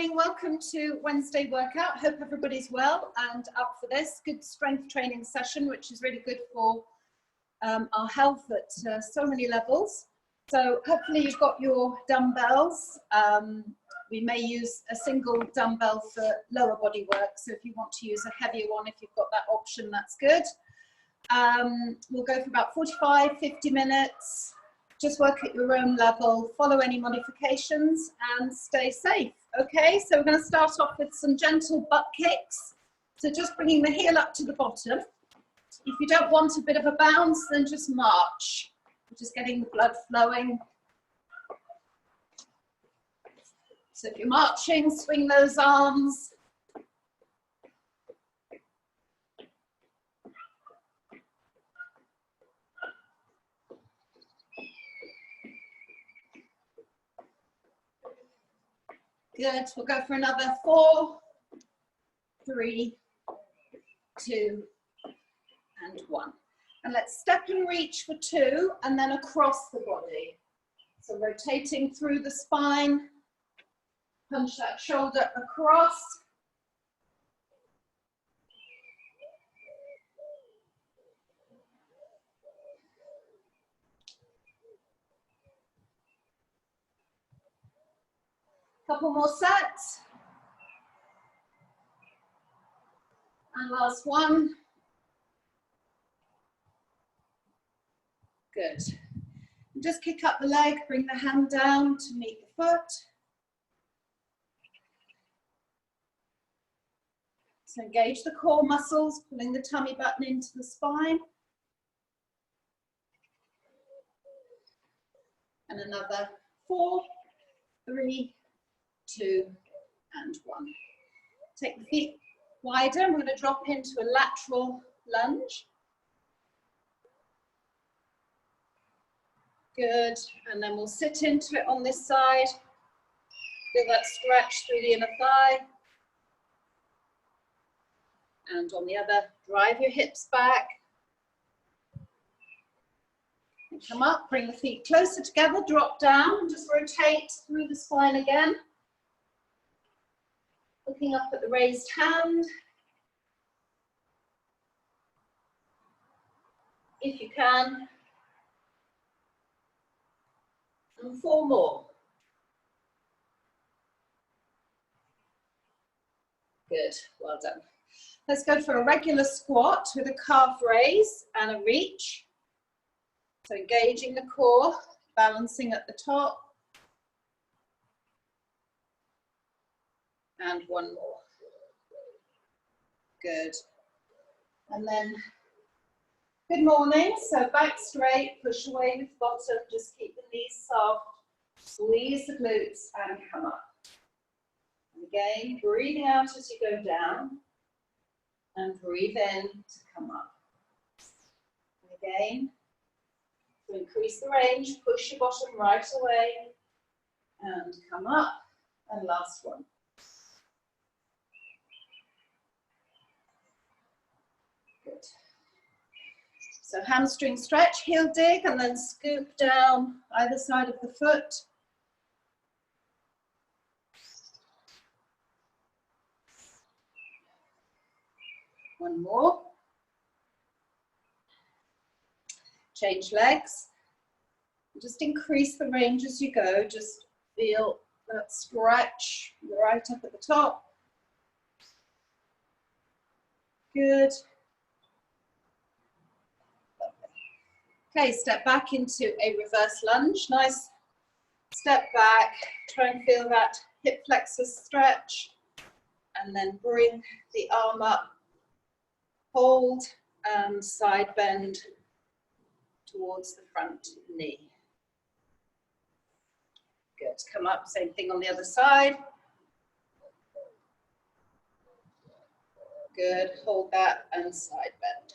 morning, welcome to Wednesday workout. Hope everybody's well and up for this good strength training session, which is really good for our health at so many levels. So hopefully you've got your dumbbells. We may use a single dumbbell for lower body work, so if you want to use a heavier one, if you've got that option, that's good. We'll go for about 45-50 minutes. Just work at your own level, follow any modifications and stay safe. Okay, so we're going to start off with some gentle butt kicks. So just bringing the heel up to the bottom. If you don't want a bit of a bounce, then just march. Just getting the blood flowing. So if you're marching, swing those arms. Good, we'll go for another 4, 3, 2, and 1. And let's step and reach for 2 and then across the body. So rotating through the spine, punch that shoulder across. Couple more sets. And last one. Good. And just kick up the leg, bring the hand down to meet the foot. So engage the core muscles, pulling the tummy button into the spine. And another 4, 3, 2, and 1. Take the feet wider. We're going to drop into a lateral lunge. Good. And then we'll sit into it on this side. Feel that stretch through the inner thigh. And on the other, drive your hips back. And come up, bring the feet closer together, drop down, and just rotate through the spine again. Looking up at the raised hand. If you can. And 4 more. Good, well done. Let's go for a regular squat with a calf raise and a reach. So engaging the core, balancing at the top. And 1 more. Good. And then, good morning. So back straight, push away with bottom, just keep the knees soft, squeeze the glutes and come up. And again, breathing out as you go down and breathe in to come up. And again, to increase the range, push your bottom right away and come up. And last one. Good. So hamstring stretch, heel dig, and then scoop down either side of the foot. One more. Change legs. Just increase the range as you go. Just feel that stretch right up at the top. Good. Okay, step back into a reverse lunge. Nice step back. Try and feel that hip flexor stretch. And then bring the arm up. Hold and side bend towards the front knee. Good. Come up. Same thing on the other side. Good. Hold that and side bend.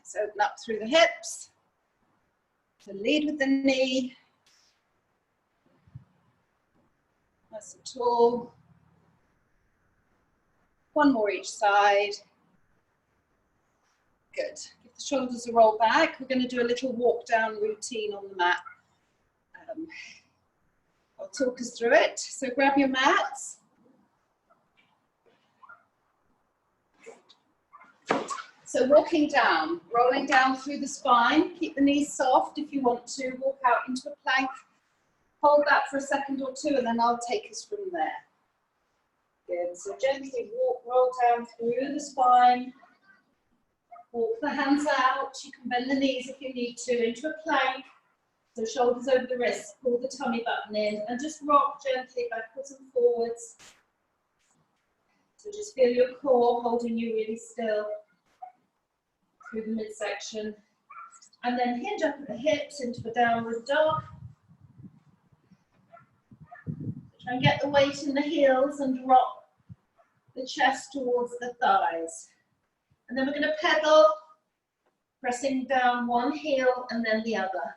So open up through the hips. So lead with the knee. Nice and tall. 1 more each side. Good. Give the shoulders a roll back. We're going to do a little walk down routine on the mat I'll talk us through it. So grab your mats. So walking down, rolling down through the spine. Keep the knees soft if you want to. Walk out into a plank. Hold that for a second or two, and then I'll take us from there. Good. So gently walk, roll down through the spine. Walk the hands out. You can bend the knees if you need to into a plank. So shoulders over the wrists, pull the tummy button in, and just rock gently backwards and forwards. So just feel your core holding you really still through the midsection. And then hinge up at the hips into a downward dog. Try and get the weight in the heels and rock the chest towards the thighs. And then we're going to pedal, pressing down one heel and then the other.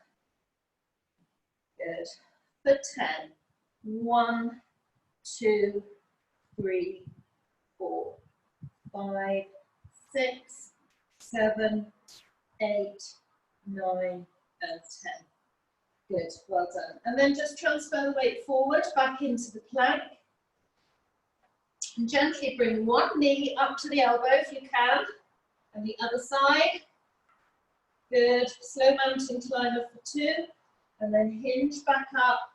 Good. For 10. 1, 2, 3, 4, 5, 6, 7, 8, 9, and 10. Good, well done. And then just transfer the weight forward, back into the plank. And gently bring one knee up to the elbow if you can, and the other side. Good, slow mountain climber for 2, and then hinge back up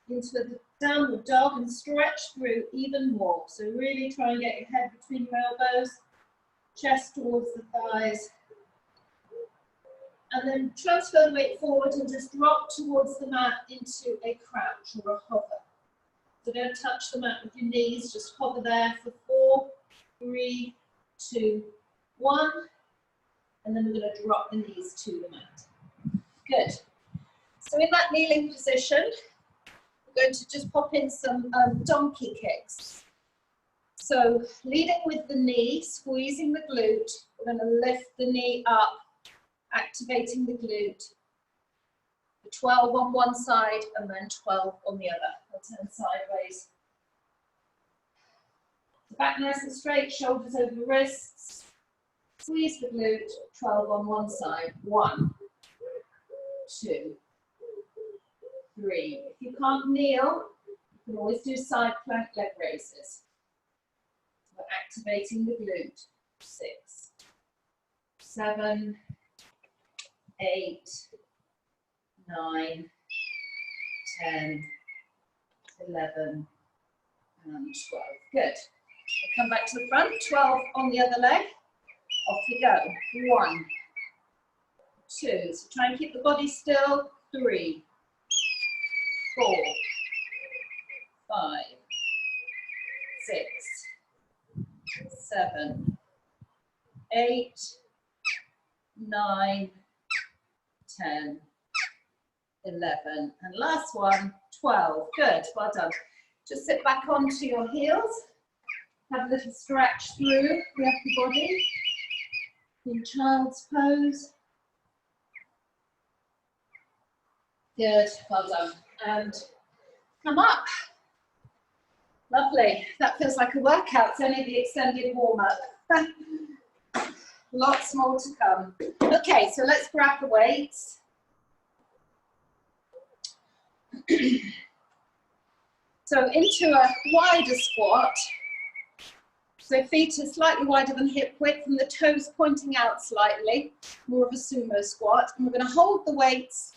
into the downward dog and stretch through even more. So really try and get your head between your elbows, chest towards the thighs. And then transfer the weight forward and just drop towards the mat into a crouch or a hover. So don't touch the mat with your knees, just hover there for 4, 3, 2, 1. And then we're going to drop the knees to the mat. Good. So in that kneeling position, we're going to just pop in some donkey kicks. So leading with the knee, squeezing the glute, we're going to lift the knee up, activating the glute. 12 on one side and then 12 on the other. I'll turn sideways. The back nice and straight, shoulders over the wrists. Squeeze the glute, 12 on one side. 1, 2, 3. If you can't kneel, you can always do side plank leg raises. We're activating the glute. 6, 7, 8, 9, 10, 11, and 12. Good. We'll come back to the front. 12 on the other leg. Off we go. 1, 2. So try and keep the body still. 3, 4, 5, 6, 7, 8, 9, 10, 11, and last one, 12. Good, well done. Just sit back onto your heels. Have a little stretch through the upper body in child's pose. Good, well done. And come up. Lovely. That feels like a workout. It's only the extended warm-up. Lots more to come. Okay, so let's grab the weights. So into a wider squat. So feet are slightly wider than hip width and the toes pointing out slightly, more of a sumo squat. And we're going to hold the weights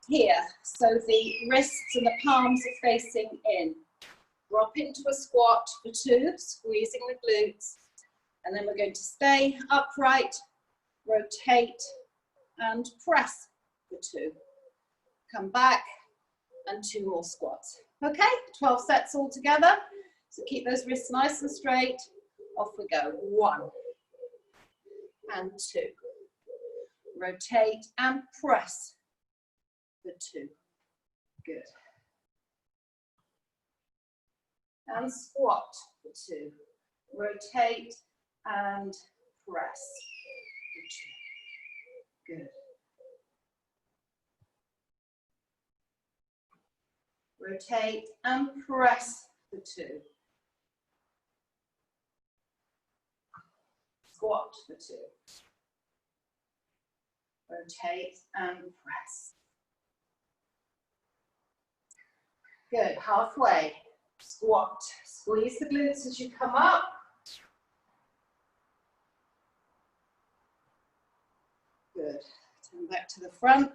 here. So the wrists and the palms are facing in. Drop into a squat for 2, squeezing the glutes. And then we're going to stay upright, rotate, and press for 2. Come back, and 2 more squats. Okay, 12 sets all together. So keep those wrists nice and straight. Off we go. 1 and 2. Rotate and press for 2. Good. And squat for 2. Rotate and press for 2. Good. Rotate and press for 2. Squat for 2. Rotate and press. Good, halfway. Squat. Squeeze the glutes as you come up. Good. Turn back to the front.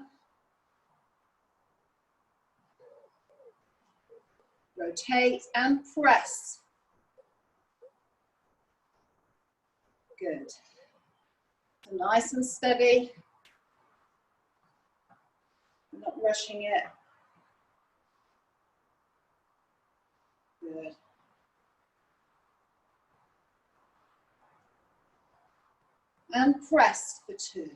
Rotate and press. Good. Nice and steady. Not rushing it. Good. And press for 2.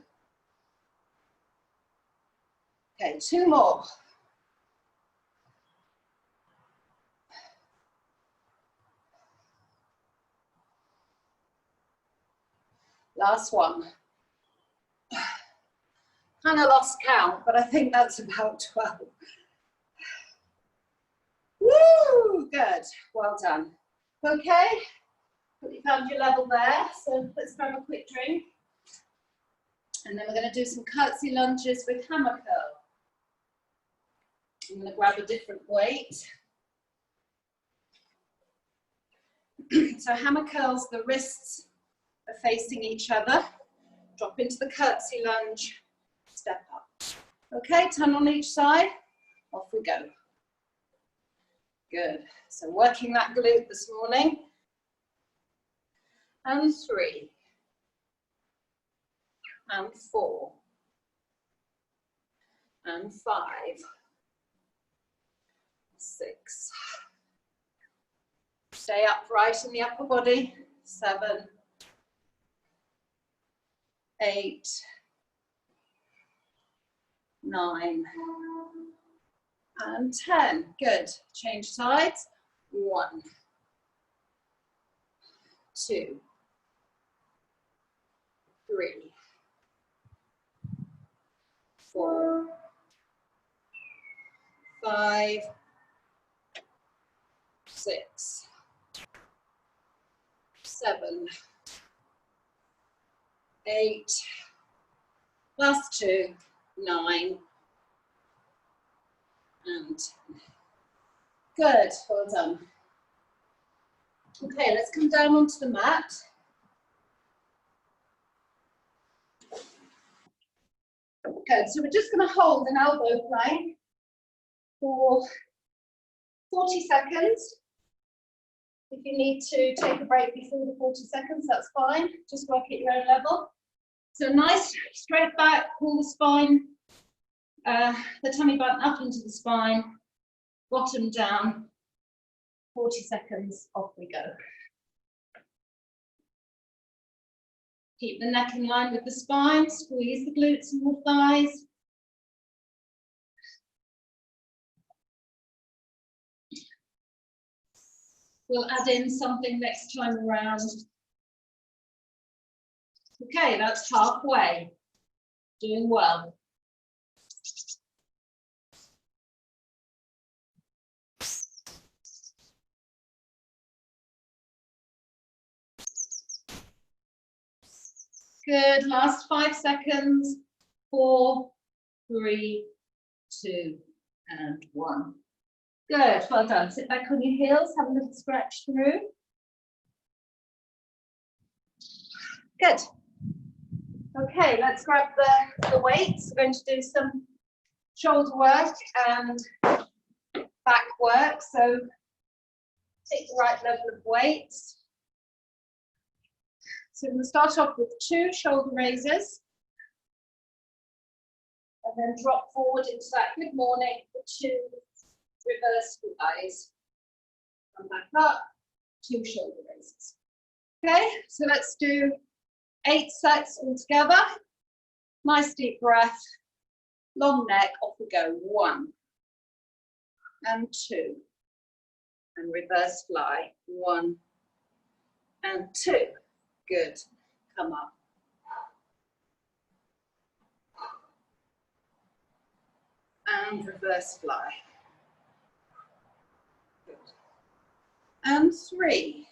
Okay, 2 more. Last one. Kind of lost count, but I think that's about 12. Woo, good, well done. Okay, you found your level there, so let's grab a quick drink. And then we're going to do some curtsy lunges with hammer curl. I'm going to grab a different weight. So hammer curls, the wrists are facing each other. Drop into the curtsy lunge, step up. Okay, turn on each side, off we go. Good, so working that glute this morning. And 3. And 4. And 5. 6. Stay upright in the upper body. 7. 8. 9. And 10. Good. Change sides. 1. 2. 3. 4. 5. 6. 7. 8. Last 2. 9. And 10. Good, well done. Okay, let's come down onto the mat. Good, so we're just going to hold an elbow plank for 40 seconds. If you need to take a break before the 40 seconds, that's fine. Just work at your own level. So nice, straight back, pull the spine, the tummy button up into the spine, bottom down, 40 seconds, off we go. Keep the neck in line with the spine, squeeze the glutes and the thighs. We'll add in something next time around. Okay, that's halfway. Doing well. Good, last 5 seconds. 4, 3, 2, and 1. Good, well done. Sit back on your heels, have a little stretch through. Good. Okay, let's grab the weights. We're going to do some shoulder work and back work. So take the right level of weights. So we're going to start off with 2 shoulder raises. And then drop forward into that good morning for 2 reverse flies. Come back up, 2 shoulder raises. Okay, so let's do 8 sets all together. Nice deep breath, long neck, off we go. 1 and 2. And reverse fly. 1 and 2. Good. Come up. And reverse fly. Good. And 3.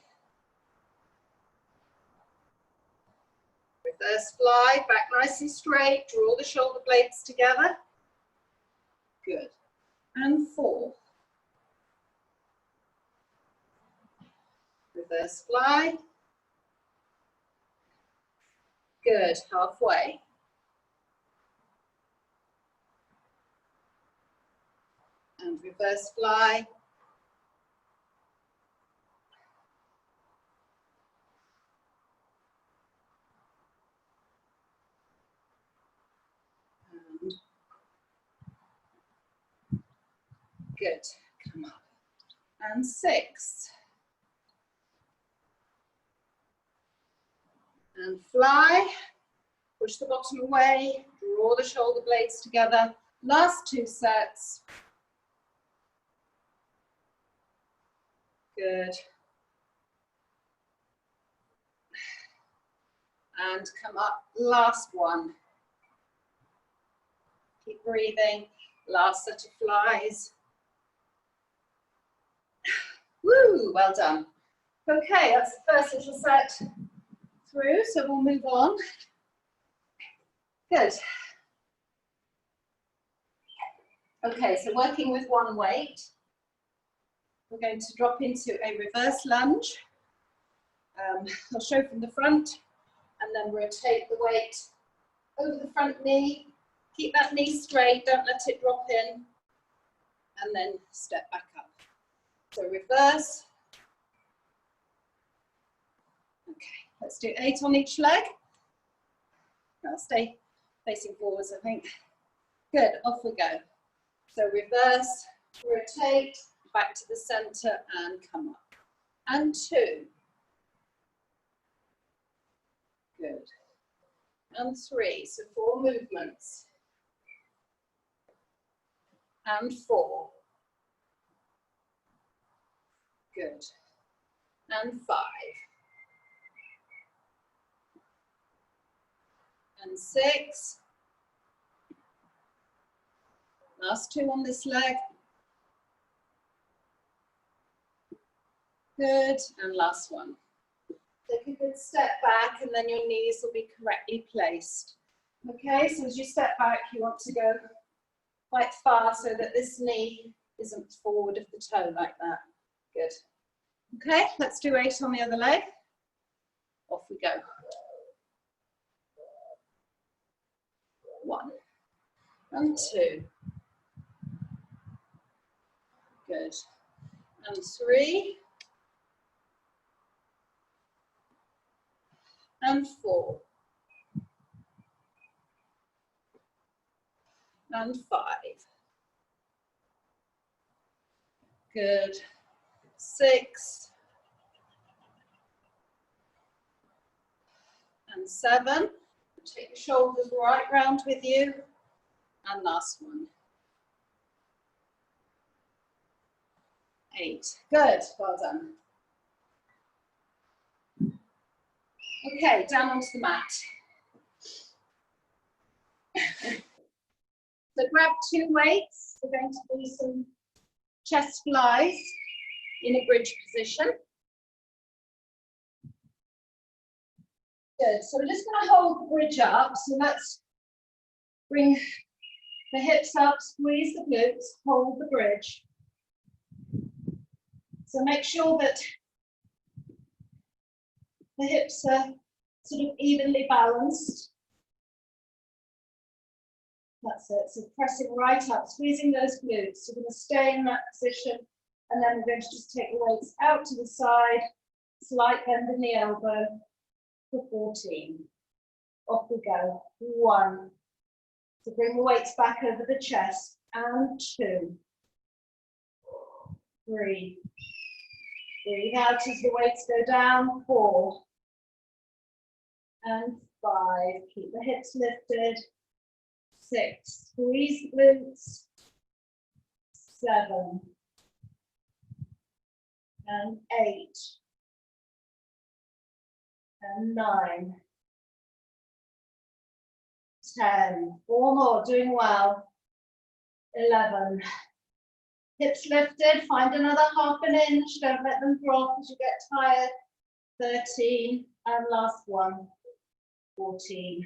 Reverse fly, back nice and straight, draw the shoulder blades together. Good. And 4. reverse fly. Good, halfway. And reverse fly. And good, come up. And 6. And fly. Push the bottom away, draw the shoulder blades together. Last 2 sets. Good. And come up, last one. Keep breathing, last set of flies. Woo, well done. Okay, that's the first little set through, so we'll move on. Good. Okay, so working with one weight, we're going to drop into a reverse lunge. I'll show from the front, and then rotate the weight over the front knee. Keep that knee straight, don't let it drop in, and then step back up. So reverse. Okay, let's do 8 on each leg. I'll stay facing forwards, I think. Good, off we go. So reverse, rotate, back to the center and come up. And 2. Good. And 3, so 4 movements. And 4. Good. And 5. And 6. Last 2 on this leg. Good, and last one. Take a good step back and then your knees will be correctly placed. Okay, so as you step back, you want to go quite far so that this knee isn't forward of the toe like that. Good. Okay, let's do 8 on the other leg. Off we go. 1 and 2. Good. And 3. And 4. And 5. Good. 6. And 7. Take your shoulders right round with you. And last one. 8. Good. Well done. Okay, down onto the mat. So grab 2 weights. We're going to do some chest flies in a bridge position. Good. So we're just going to hold the bridge up. So let's bring the hips up, squeeze the glutes, hold the bridge. So make sure that the hips are sort of evenly balanced. That's it. So pressing right up, squeezing those glutes. So we're going to stay in that position, and then we're going to just take the weights out to the side, slight bend in the elbow for 14. Off we go. 1. So bring the weights back over the chest, and 2. 3. Breathe out as the weights go down. 4. And 5. Keep the hips lifted. 6. Squeeze the glutes. 7. And 8. And 9. 10. 4 more, doing well. 11. Hips lifted, find another half an inch, don't let them drop as you get tired. 13, and last one. 14.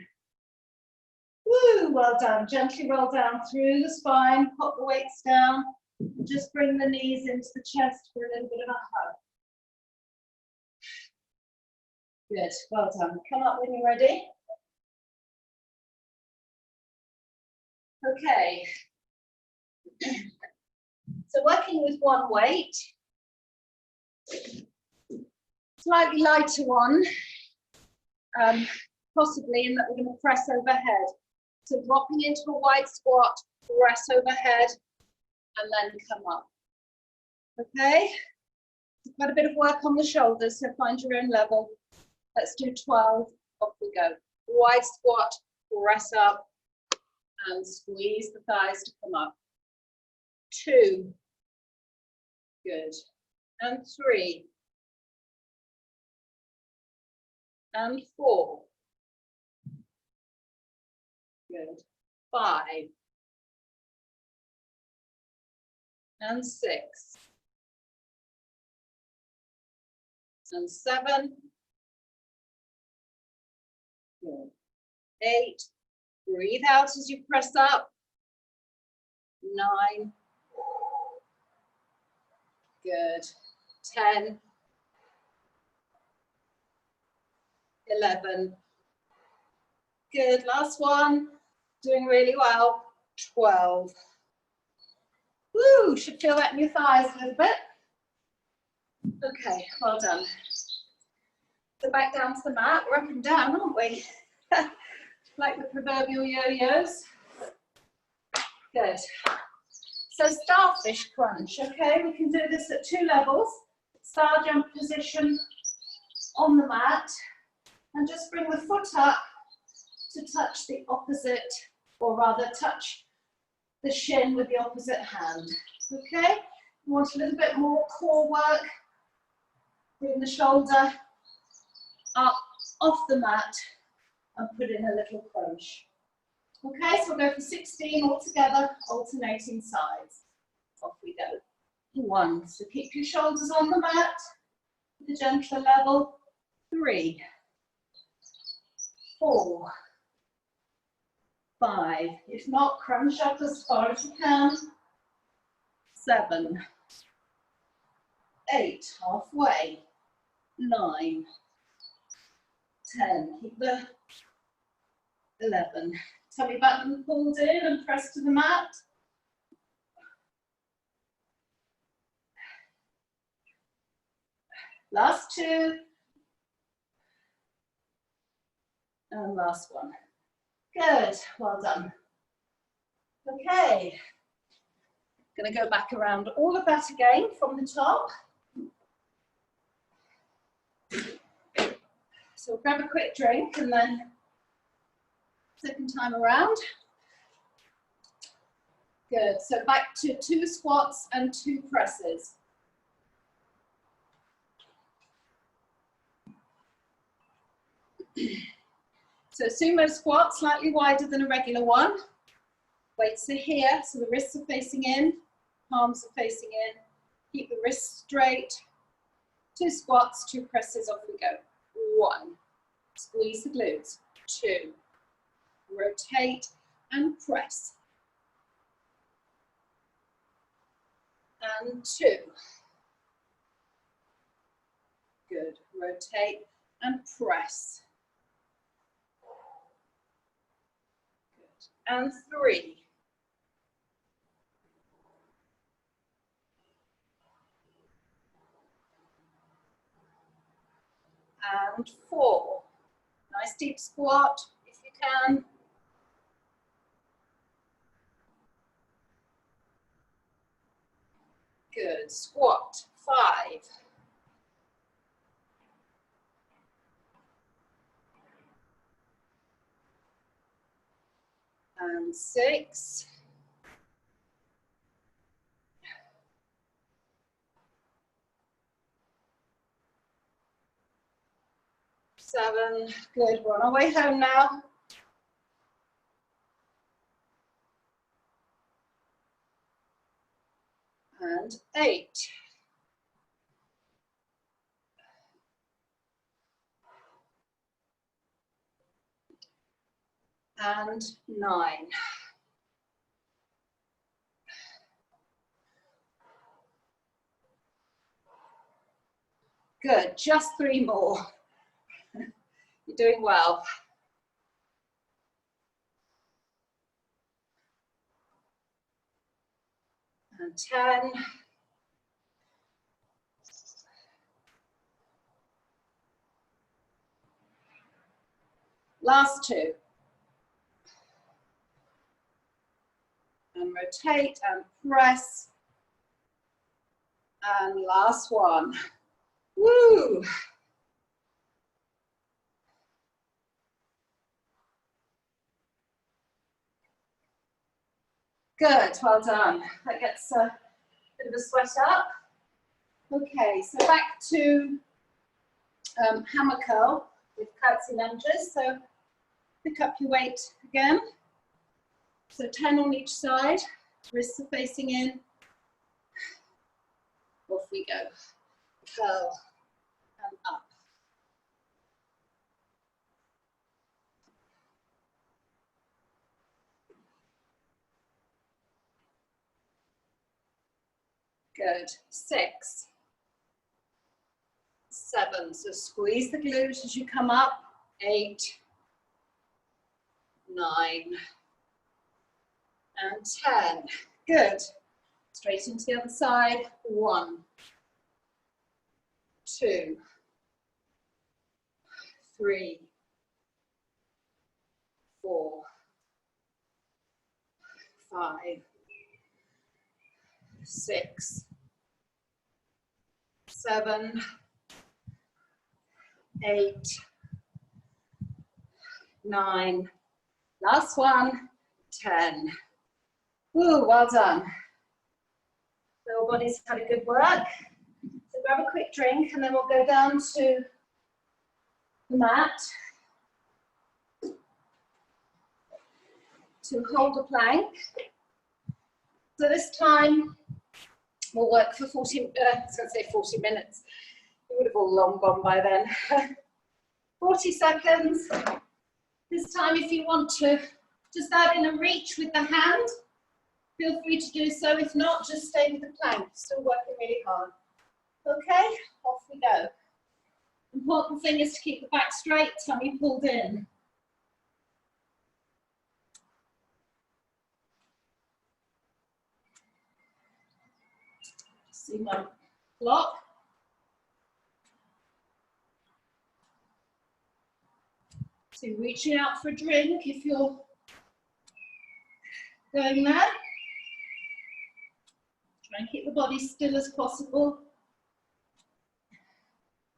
Woo, well done. Gently roll down through the spine, pop the weights down, just bring the knees into the chest for a little bit of a hug. Good, well done. Come up when you're ready. Okay. So working with one weight, slightly lighter one, possibly in that we're going to press overhead. So dropping into a wide squat, press overhead, and then come up. Okay? Quite a bit of work on the shoulders, so find your own level. Let's do 12, off we go. Wide squat, press up, and squeeze the thighs to come up. 2, good, and 3, and 4, good, 5, and 6, and 7, good, 8, breathe out as you press up, 9, good, 10, 11, good, last one, doing really well, 12. Woo, should feel that in your thighs a little bit. Okay, well done. So back down to the mat, we're up and down, aren't we? Like the proverbial yo-yos. Good. So starfish crunch, okay? We can do this at 2 levels. Star jump position on the mat, and just bring the foot up to touch the opposite, or rather touch the shin with the opposite hand, okay? You want a little bit more core work. Bring the shoulder up off the mat and put in a little crunch. Okay, so we'll go for 16 altogether, alternating sides. Off we go. 1, so keep your shoulders on the mat with a gentler level. 3, 4, 5, if not, crunch up as far as you can. 7, 8, halfway. 9, 10, keep the 11. Tummy button pulled in and press to the mat. Last 2. And last one. Good, well done. Okay, going to go back around all of that again from the top. So we'll grab a quick drink and then second time around. Good, so back to 2 squats and 2 presses. So sumo squat, slightly wider than a regular one. Weights are here, so the wrists are facing in, palms are facing in. Keep the wrists straight. 2 squats, 2 presses, off we go. 1, squeeze the glutes. 2, rotate and press. And 2. Good, rotate and press. Good, and 3. And 4. Nice deep squat if you can. Good, squat. 5. And 6. Seven, good, we're on our way home now. And 8. And 9. Good, just 3 more. You're doing well. And 10. Last 2. And rotate and press. And last 1. Woo! Good, well done. That gets a bit of a sweat up. Okay, so back to hammer curl with curtsy lunges. So pick up your weight again. So 10 on each side, wrists are facing in. Off we go. Curl and up. Good. 6, 7. So squeeze the glutes as you come up. 8, 9, and 10. Good. Straight into the other side. 1, 2, 3, 4, 5, 6, 7, 8, 9. Last one. 10. Woo, well done. Little body's had a good work. So grab a quick drink and then we'll go down to the mat to hold a plank. So this time we'll work for 40, I was going to say 40 minutes. It would have all long gone by then. 40 seconds. This time if you want to just add in a reach with the hand, feel free to do so. If not, just stay with the plank. Still working really hard. Okay, off we go. Important thing is to keep the back straight, tummy pulled in. See my block. So reaching out for a drink if you're going there. Try and keep the body still as possible.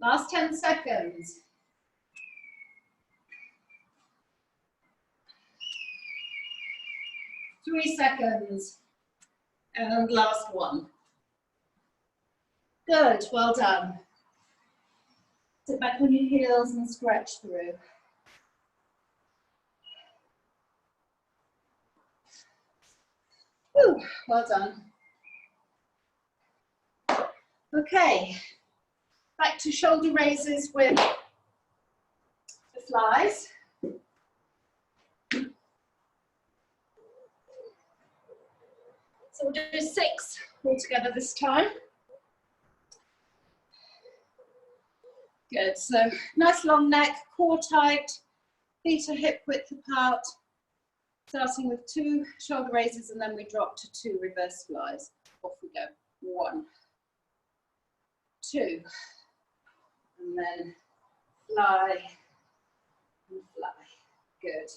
Last 10 seconds. 3 seconds. And last 1. Good, well done. Sit back on your heels and stretch through. Woo, well done. Okay, back to shoulder raises with the flies. So we'll do 6 altogether this time. Good, so nice long neck, core tight, feet are hip width apart. Starting with 2 shoulder raises and then we drop to 2 reverse flies. Off we go. 1, 2, and then fly and fly. Good.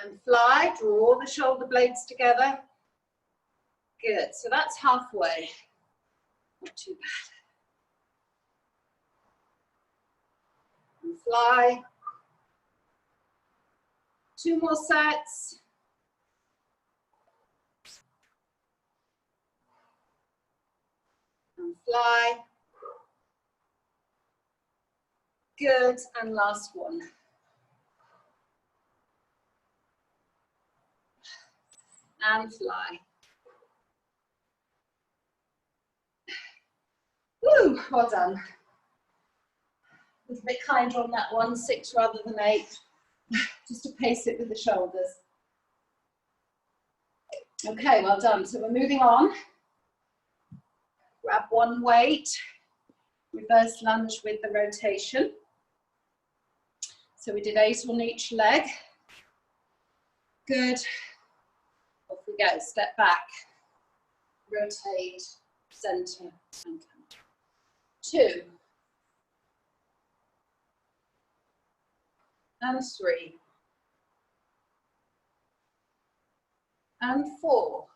And fly, draw the shoulder blades together. Good, so that's halfway. Not too bad. And fly. 2 more sets. And fly. Good, and last one. And fly. Woo, well done. A little bit kinder on that one, 6 rather than 8. just to pace it with the shoulders. Okay, well done. So we're moving on. Grab one weight, reverse lunge with the rotation. So we did 8 on each leg. Good. Off we go. Step back, rotate, center, and come. 2. And 3. And 4.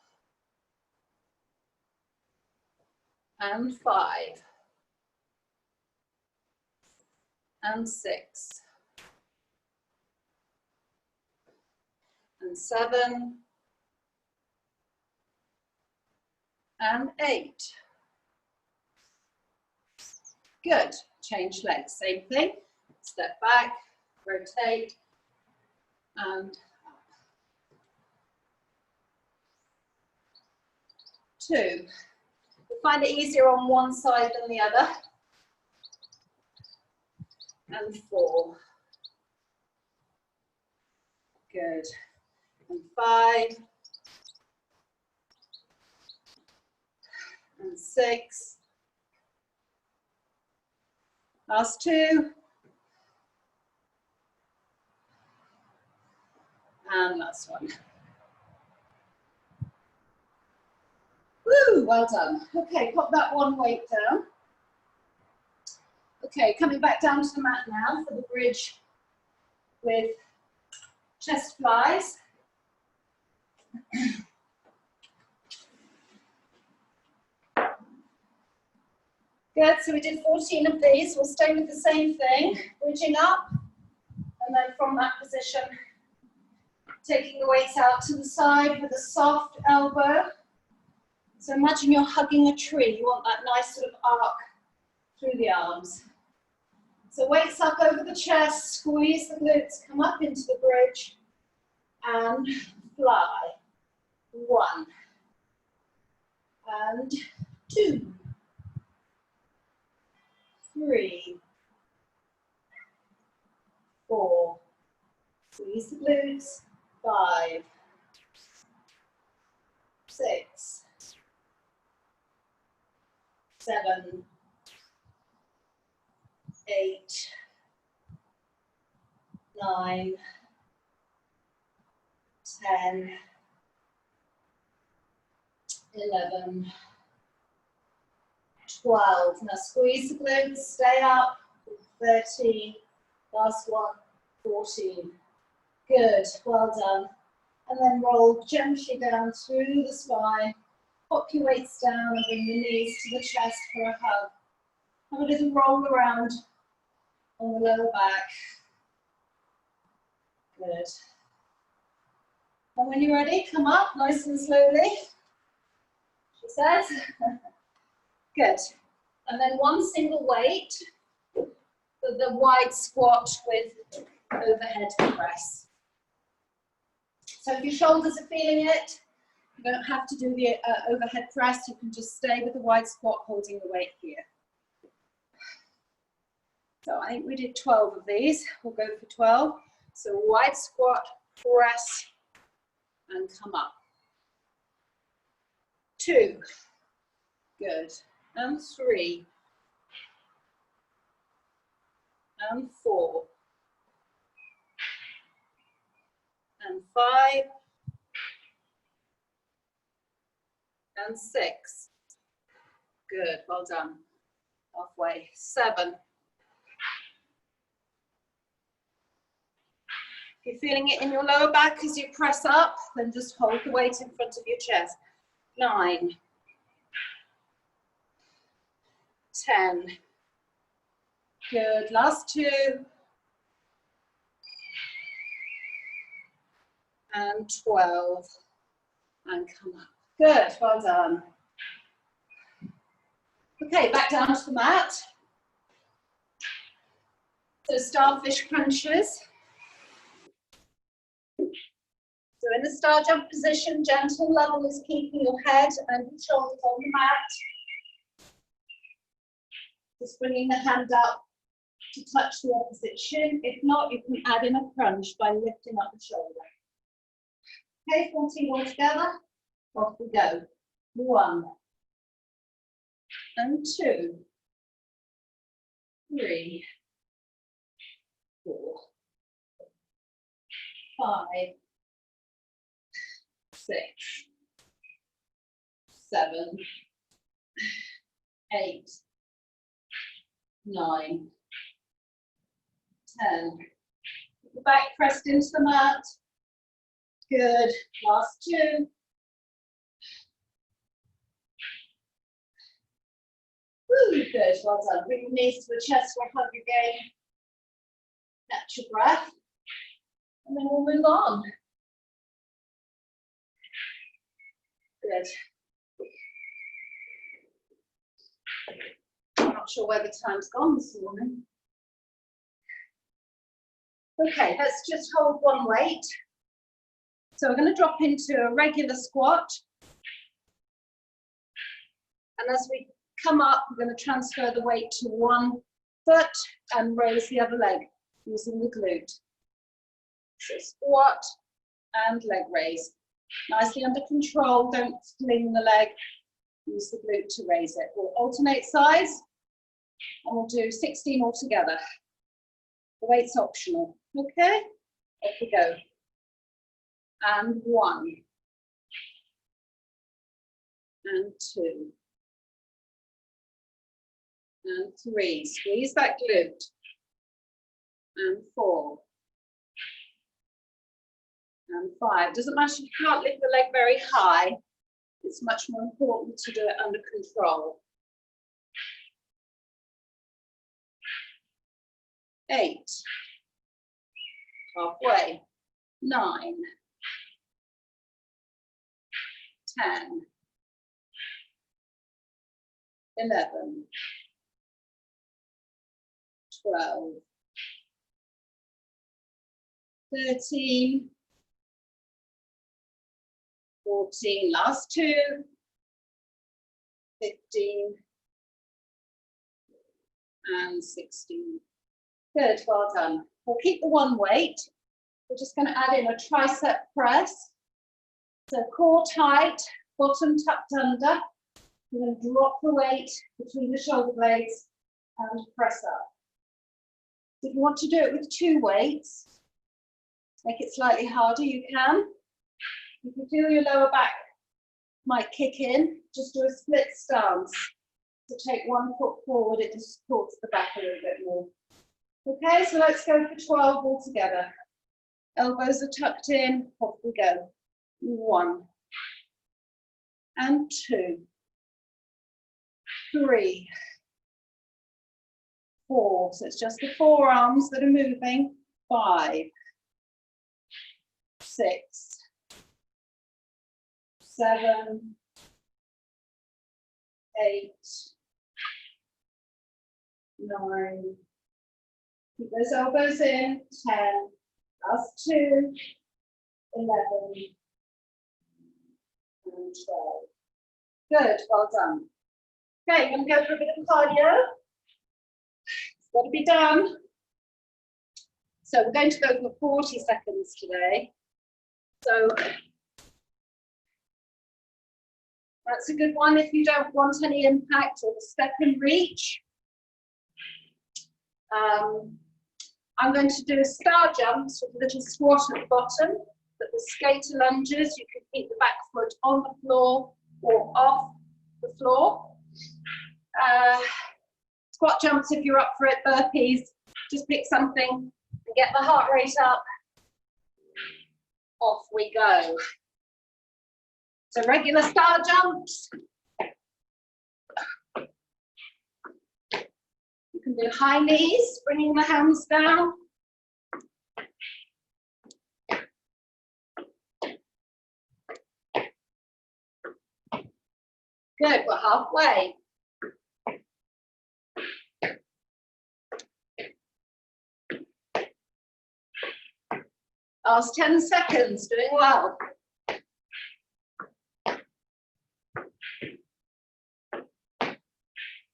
And 5. And 6. And 7. And 8. Good. Change legs. Same thing. Step back, rotate, and up. 2. You'll find it easier on one side than the other. And 4. Good. And 5. And 6. Last 2. And last one. Woo, well done. Okay, pop that one weight down. Okay, coming back down to the mat now for the bridge with chest flies. Good, so we did 14 of these. We'll stay with the same thing, bridging up, and then from that position, taking the weights out to the side with a soft elbow. So imagine you're hugging a tree. You want that nice sort of arc through the arms. So weights up over the chest, squeeze the glutes, come up into the bridge, and fly. 1. And 2. 3. 4. Squeeze the glutes. 5. 6. 7. 8. 9. 10. 11. 12. Now squeeze the glutes, stay up. 13. Last one. 14. Good, well done. And then roll gently down through the spine. Pop your weights down and bring your knees to the chest for a hug. Have a little roll around on the lower back. Good. And when you're ready, come up nice and slowly, she says. Good. And then one single weight for the wide squat with overhead press. So if your shoulders are feeling it, you don't have to do the overhead press. You can just stay with the wide squat holding the weight here. So I think we did 12 of these. We'll go for 12. So wide squat, press, and come up. 2. Good. And 3. And 4. And 5. And 6. Good, well done. Halfway. 7. If you're feeling it in your lower back as you press up, then just hold the weight in front of your chest. 9. 10. Good, last 2. And 12. And come up. Good, well done. Okay, back down to the mat. So starfish crunches. So in the star jump position, gentle level is keeping your head and your shoulders on the mat. Just bringing the hand up to touch the opposite shin. If not, you can add in a crunch by lifting up the shoulder. Okay, 14 all together. Off we go. 1 and 2, 3, 4, 5, 6, 7, 8, 9, 10. Keep the back pressed into the mat. Good. Last 2. Woo, good. Well done. Bring your knees to the chest for a hug again. Catch your breath. And then we'll move on. Good. I'm not sure where the time's gone this morning. Okay, let's just hold one weight. So we're going to drop into a regular squat. And as we come up, we're going to transfer the weight to one foot and raise the other leg using the glute. So squat and leg raise. Nicely under control, don't fling the leg. Use the glute to raise it. We'll alternate sides and we'll do 16 altogether. The weight's optional, okay? Off we go. And 1. And 2. And 3. Squeeze that glute. And 4. And 5. Doesn't matter if you can't lift the leg very high. It's much more important to do it under control. 8. Halfway. 9. 10. 11. 12. 13. 14, last 2, 15, and 16. Good, well done. We'll keep the one weight. We're just going to add in a tricep press. So core tight, bottom tucked under. We're going to drop the weight between the shoulder blades and press up. If you want to do it with 2 weights, make it slightly harder, you can. If you feel your lower back might kick in, just do a split stance. So take one foot forward, it just supports the back a little bit more. Okay, so let's go for 12 altogether. Elbows are tucked in, off we go. 1 and 2, 3, 4. So it's just the forearms that are moving. 5, 6, 7, 8, 9. Keep those elbows in. 10. Last 2. 11. And 12. Good. Well done. Okay, I'm going to go for a bit of cardio. It's got to be done. So we're going to go for 40 seconds today. So that's a good one if you don't want any impact or the step and reach. I'm going to do star jumps with a little squat at the bottom, but the skater lunges, you can keep the back foot on the floor or off the floor. Squat jumps if you're up for it, burpees, just pick something and get the heart rate up. Off we go. So regular star jumps. You can do high knees, bringing the hands down. Good, we're halfway. Last 10 seconds, doing well.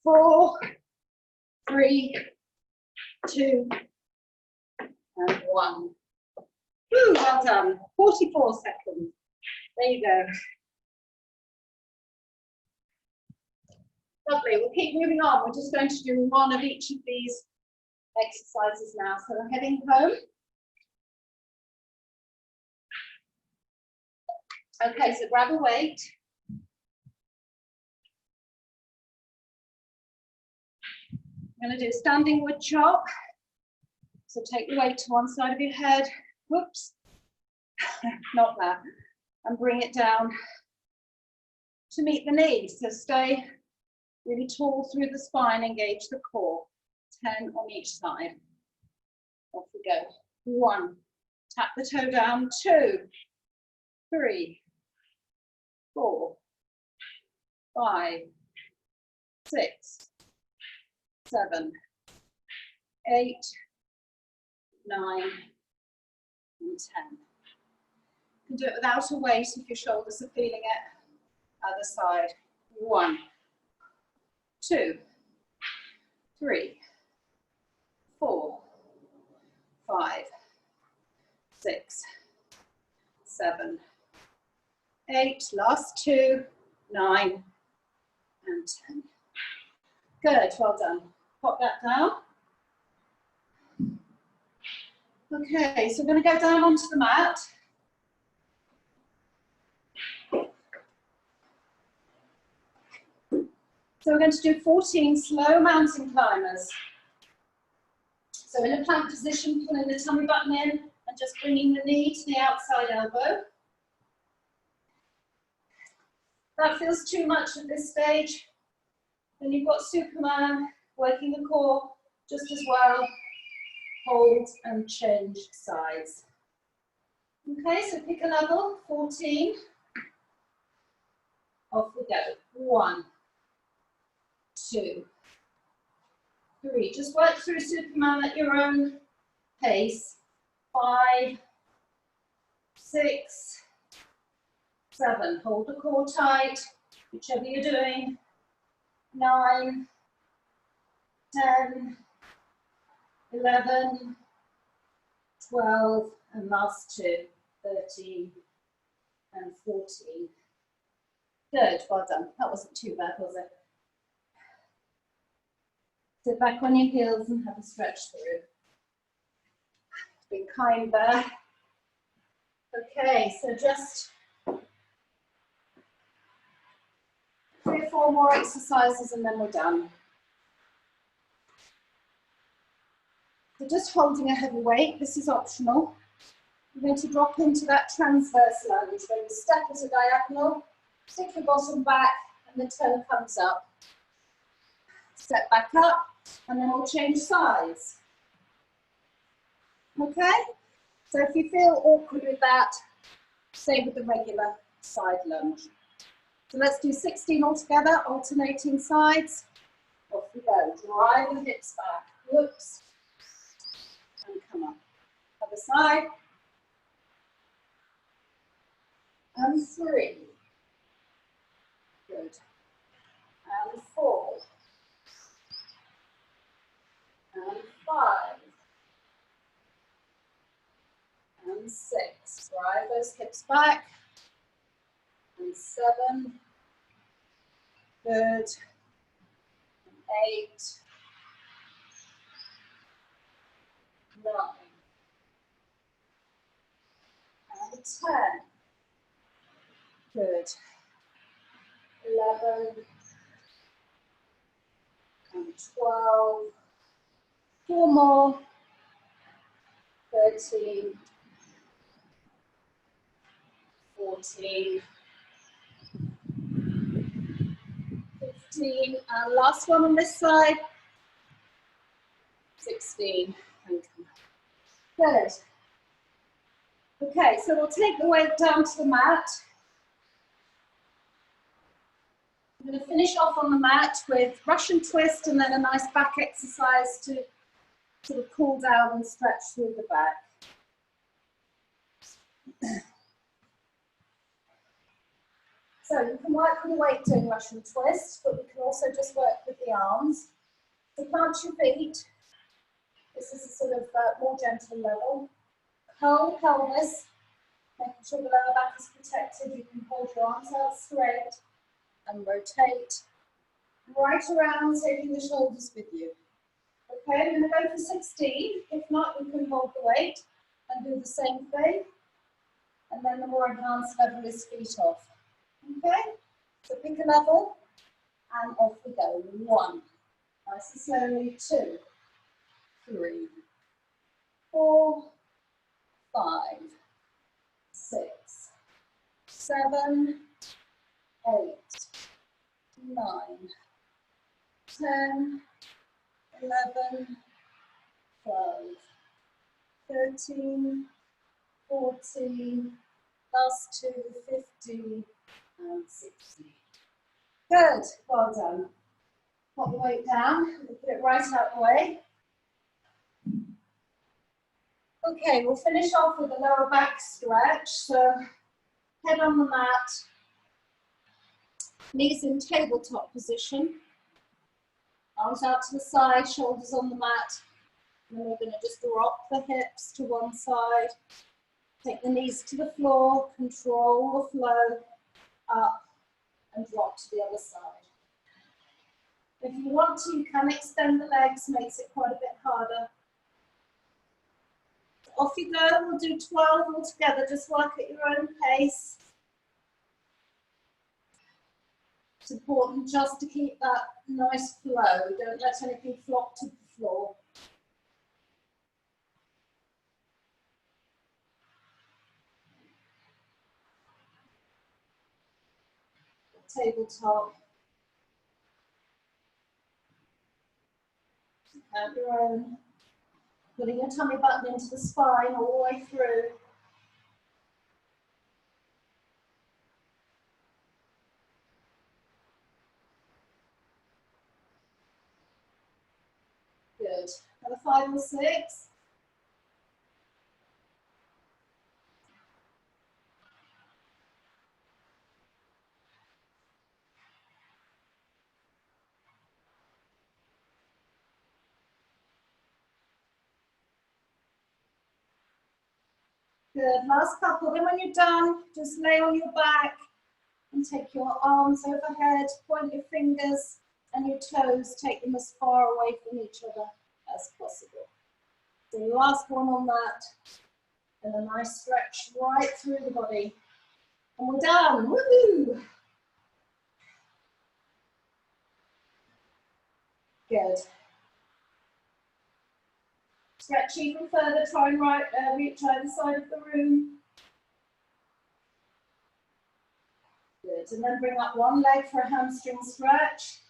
4, 3, 2, and 1. Woo, well done. 44 seconds. There you go. Lovely. We'll keep moving on. We're just going to do one of each of these exercises now. So we're heading home. Okay, so grab a weight. I'm going to do standing wood chop. So take the weight to one side of your head. Whoops. Not that. And bring it down to meet the knees. So stay really tall through the spine, engage the core. 10 on each side. Off we go. 1. Tap the toe down. 2, 3, 4, 5, 6, 7, 8, 9, and 10. You can do it without a weight if your shoulders are feeling it. Other side. 1, 2, 3, 4, 5, 6, 7, 8. Last 2, 9, and 10. Good, well done. Pop that down. Okay, so we're going to go down onto the mat. So we're going to do 14 slow mountain climbers. So in a plank position, pulling the tummy button in and just bringing the knee to the outside elbow. That feels too much at this stage. Then you've got Superman working the core just as well. Hold and change sides. Okay, so pick a level, 14. Off we go. 1, 2, 3. Just work through Superman at your own pace. 5, 6, 7. Hold the core tight, whichever you're doing. 9, 10, 11, 12, and last 2, 13, and 14. Good, well done. That wasn't too bad, was it? Sit back on your heels and have a stretch through. Be kind there. Okay, so just 3 or 4 more exercises and then we're done. So just holding a heavy weight, this is optional. You're going to drop into that transverse lunge where you step as a diagonal, stick your bottom back and the toe comes up. Step back up and then we'll change sides. Okay? So if you feel awkward with that, stay with the regular side lunge. So let's do 16 altogether, alternating sides. Off we go. Drive the hips back. Whoops. And come up. Other side. And 3. Good. And 4. And 5. And 6. Drive those hips back. And 7. Good. And 8. 9. And 10. Good. 11. And 12. 4 more. 13. 14. 15. And last one on this side. 16. And come on. Good. Okay, so we'll take the weight down to the mat. I'm going to finish off on the mat with Russian twist and then a nice back exercise to sort of cool down and stretch through the back. So you can work with the weight doing Russian twist, but we can also just work with the arms. So plant your feet. This is a sort of more gentle level. Curl the pelvis, making sure the lower back is protected. You can hold your arms out straight and rotate right around, taking the shoulders with you. Okay, I'm going to go for 16. If not, you can hold the weight and do the same thing. And then the more advanced level is feet off. Okay, so pick a level and off we go. 1, nice and slowly. 2, 3, 4, 5, 6, 7, 8, 9, 10, 11, 12, 13, 14, last 2, 15, and 16. Good, well done. Put the weight down, put it right out the way. Okay, we'll finish off with a lower back stretch. So head on the mat, knees in tabletop position, arms out to the side, shoulders on the mat. And then we're going to just drop the hips to one side, take the knees to the floor, control the flow, up and drop to the other side. If you want to, you can extend the legs, makes it quite a bit harder. Off you go, we'll do 12 altogether, just work at your own pace. It's important just to keep that nice flow, don't let anything flop to the floor. Tabletop. Out your own. Putting your tummy button into the spine all the way through. Good. Another 5 or 6. Good, last couple. Then when you're done, just lay on your back and take your arms overhead, point your fingers and your toes, take them as far away from each other as possible. So your last one on that, and a nice stretch right through the body. And we're done, woohoo! Good. Stretch even further, try and reach either side of the room. Good, and then bring up one leg for a hamstring stretch.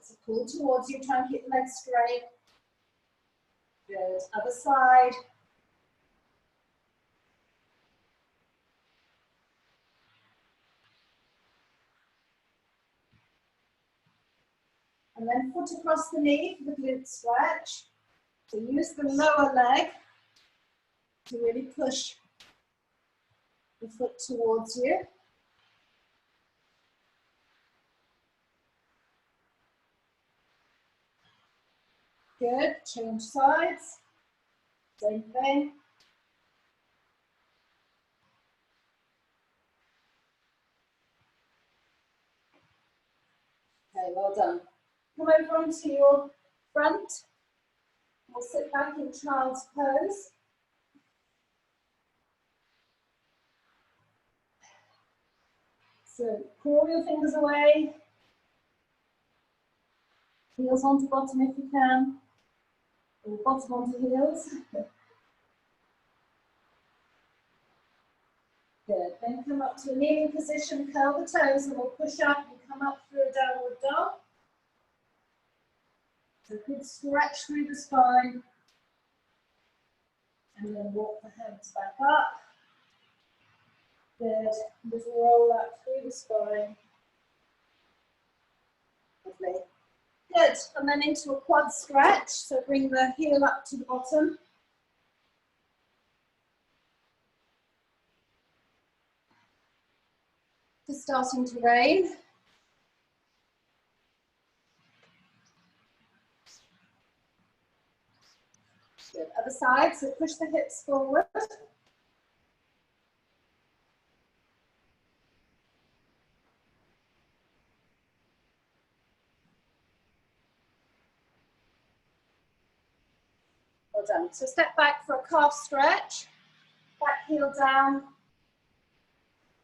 So pull towards you, try and keep the legs straight. Good, other side. And then foot across the knee for the glute stretch. So use the lower leg to really push the foot towards you. Good, change sides. Same thing. Okay, well done. Come over onto your front. We'll sit back in child's pose. So claw your fingers away. Heels onto bottom if you can. Or bottom onto heels. Good. Then come up to a kneeling position, curl the toes, and we'll push up and come up through a downward dog. So good stretch through the spine. And then walk the hands back up. Good. Just roll up through the spine. Lovely. Good. And then into a quad stretch. So bring the heel up to the bottom. Just starting to rain. Good. Other side, so push the hips forward. Well done. So step back for a calf stretch. Back heel down.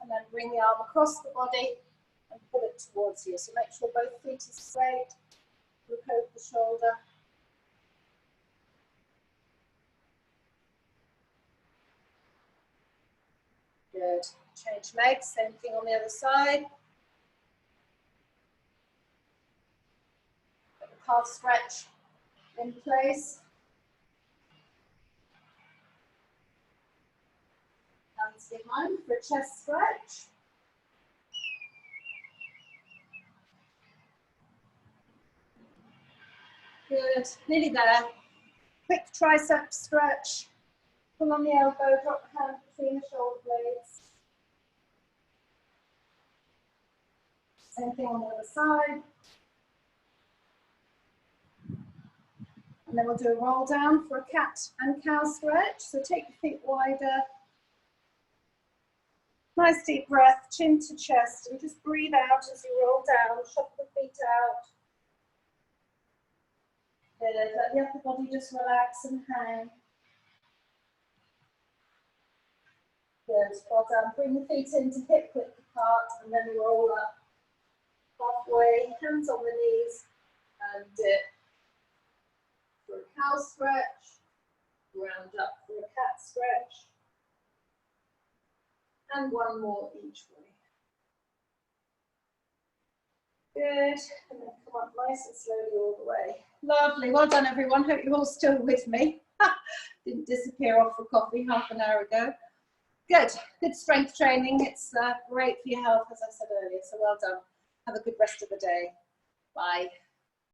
And then bring the arm across the body and pull it towards you. So make sure both feet are straight. Look over the shoulder. Good. Change legs, same thing on the other side. Put the calf stretch in place. Hands behind for a chest stretch. Good. Nearly there. Quick tricep stretch. Pull on the elbow, drop the hand between the shoulder blades. Same thing on the other side. And then we'll do a roll down for a cat and cow stretch. So take your feet wider. Nice deep breath, chin to chest, and just breathe out as you roll down. Shuffle the feet out. Good. Let the upper body just relax and hang. Good. Well done. Bring the feet into hip width apart and then roll up. Halfway, hands on the knees, and dip. For a cow stretch, round up for a cat stretch, and one more each way. Good, and then come up nice and slowly all the way. Lovely, well done everyone, hope you're all still with me. Didn't disappear off for coffee half an hour ago. Good strength training, it's great for your health as I said earlier, so well done. Have a good rest of the day. Bye.